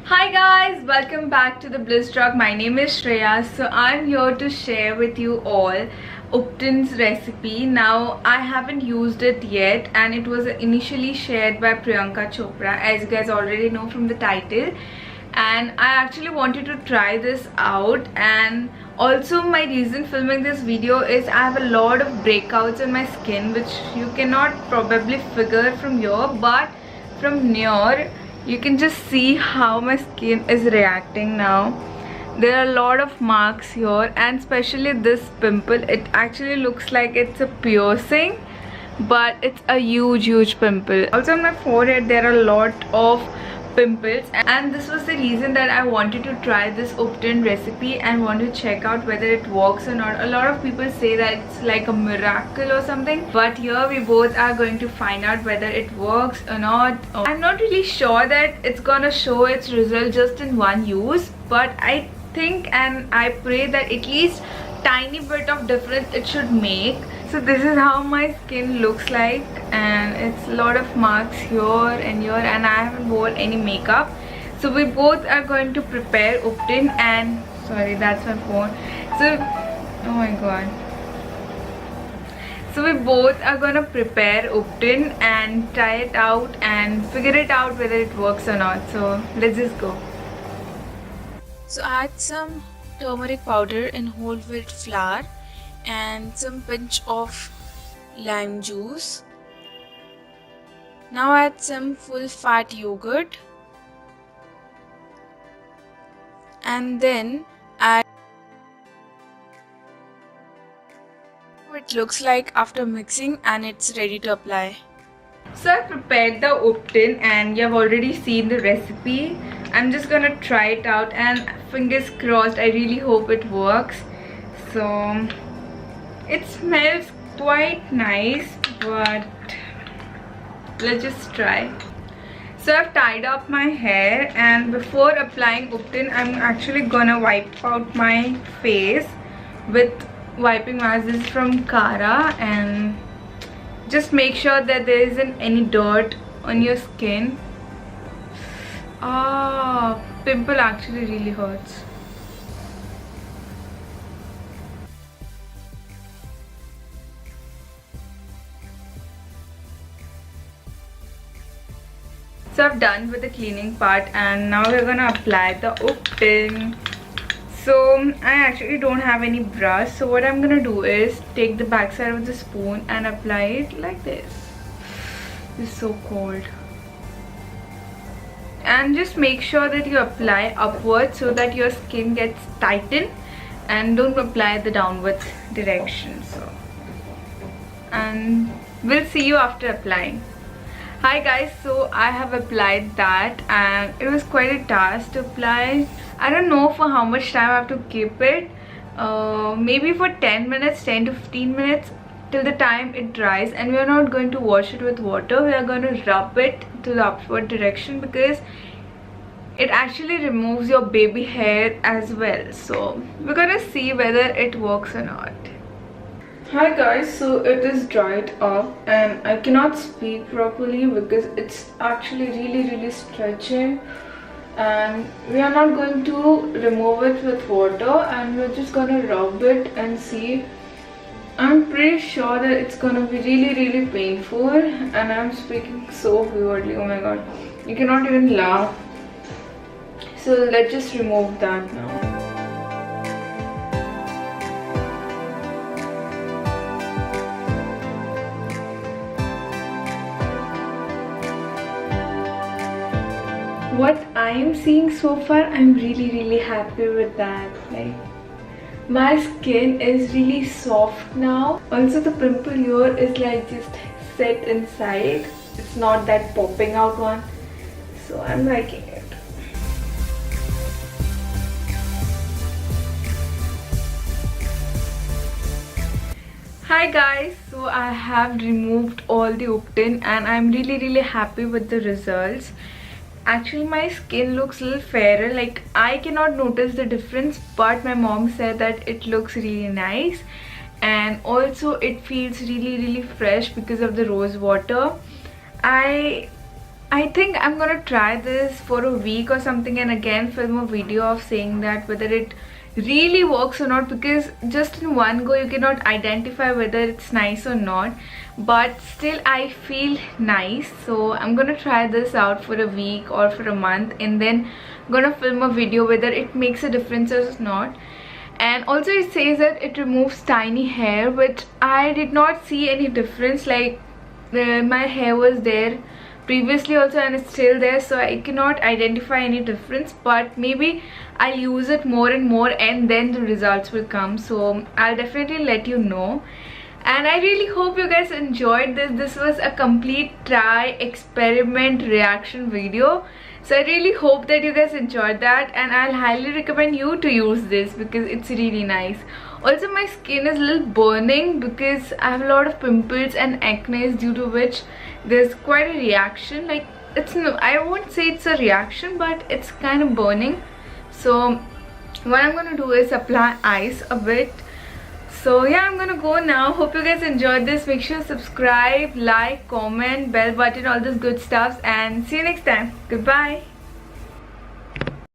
Hi guys, welcome back to the Bliss Truck. My name is Shreya. So I'm here to share with you all Upton's recipe. Now I haven't used it yet and it was initially shared by Priyanka Chopra, as you guys already know from the title. And I actually wanted to try this out, and also my reason filming this video is I have a lot of breakouts on my skin which you cannot probably figure from here, but from near you can just see how my skin is reacting now. There are a lot of marks here, and especially this pimple. It actually looks like it's a piercing, but it's a huge pimple. Also on my forehead there are a lot of pimples, and this was the reason that I wanted to try this Upton recipe and want to check out whether it works or not. A lot of people say that it's like a miracle or something, but here we both are going to find out whether it works or not. I'm not really sure that it's gonna show its result just in one use, but I think and I pray that at least tiny bit of difference it should make. So this is how my skin looks like, and it's a lot of marks here and here, and I haven't worn any makeup. So we both are going to prepare Upton, and sorry, that's my phone. So oh my god. So we both are gonna prepare Upton and try it out and figure it out whether it works or not. So let's just go. So add some turmeric powder in whole wheat flour and some pinch of lime juice. Now add some full fat yogurt and then add what it looks like after mixing, and it's ready to apply. So I prepared the Upton and you have already seen the recipe. I'm just gonna try it out, and fingers crossed, I really hope it works. So it smells quite nice, but let's just try. So I've tied up my hair, and before applying Upton I'm actually gonna wipe out my face with wiping mask. This is from Cara, and just make sure that there isn't any dirt on your skin. Pimple actually really hurts. So I've done with the cleaning part, and now we're gonna apply the Upton. So I actually don't have any brush, so what I'm gonna do is take the backside of the spoon and apply it like this. This is so cold. And just make sure that you apply upwards so that your skin gets tightened, and don't apply the downwards direction. So, and we'll see you after applying. Hi guys, so I have applied that, and it was quite a task to apply. I don't know for how much time I have to keep it. Maybe for 10 minutes, 10 to 15 minutes, till the time it dries. And we are not going to wash it with water. We are going to rub it to the upward direction because it actually removes your baby hair as well. So we're gonna see whether it works or not. Hi guys, so it is dried up and I cannot speak properly because it's actually really stretching, and we are not going to remove it with water, and we're just gonna rub it and see. I'm pretty sure that it's gonna be really painful, and I'm speaking so weirdly. Oh my god, you cannot even laugh. So let's just remove that now. What I am seeing so far, I'm really happy with that. Like, my skin is really soft now. Also the pimple here is like just set inside. It's not that popping out one. So I'm liking it. Hi guys, so I have removed all the Upton and I'm really happy with the results. Actually my skin looks a little fairer, like I cannot notice the difference, but my mom said that it looks really nice, and also it feels really fresh because of the rose water. I I think I'm gonna try this for a week or something and again film a video of saying that whether it really works or not, because just in one go you cannot identify whether it's nice or not, but still I feel nice. So I'm gonna try this out for a week or for a month and then I'm gonna film a video whether it makes a difference or not. And also it says that it removes tiny hair, which I did not see any difference. Like my hair was there previously also and it's still there, so I cannot identify any difference, but maybe I'll use it more and more and then the results will come. So I'll definitely let you know. And I really hope you guys enjoyed this. This was a complete try experiment reaction video, so I really hope that you guys enjoyed that, and I'll highly recommend you to use this because it's really nice. Also my skin is a little burning because I have a lot of pimples and acne, due to which there's quite a reaction. Like it's no, I won't say it's a reaction, but it's kind of burning. So what I'm gonna do is apply ice a bit. So yeah, I'm gonna go now. Hope you guys enjoyed this. Make sure to subscribe, like, comment, bell button, all this good stuff, and see you next time. Goodbye.